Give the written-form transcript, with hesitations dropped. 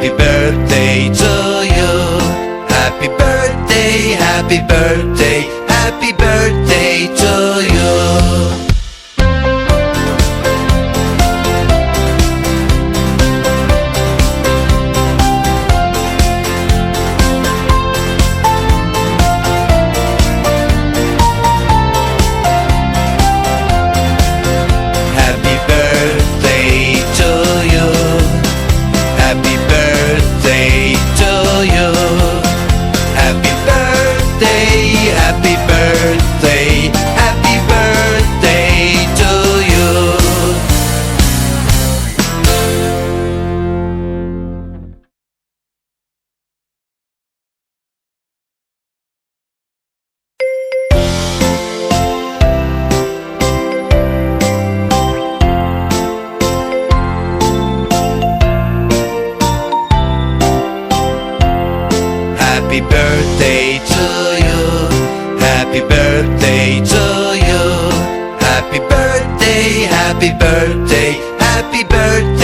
Happy birthday to you. Happy birthday, happy birthday, happy birthday to you. Happy birthday to you. Happy birthday to you. Happy birthday, happy birthday, happy birthday to you. Happy birthday to you. Happy birthday to you. Happy birthday, happy birthday, happy birthday.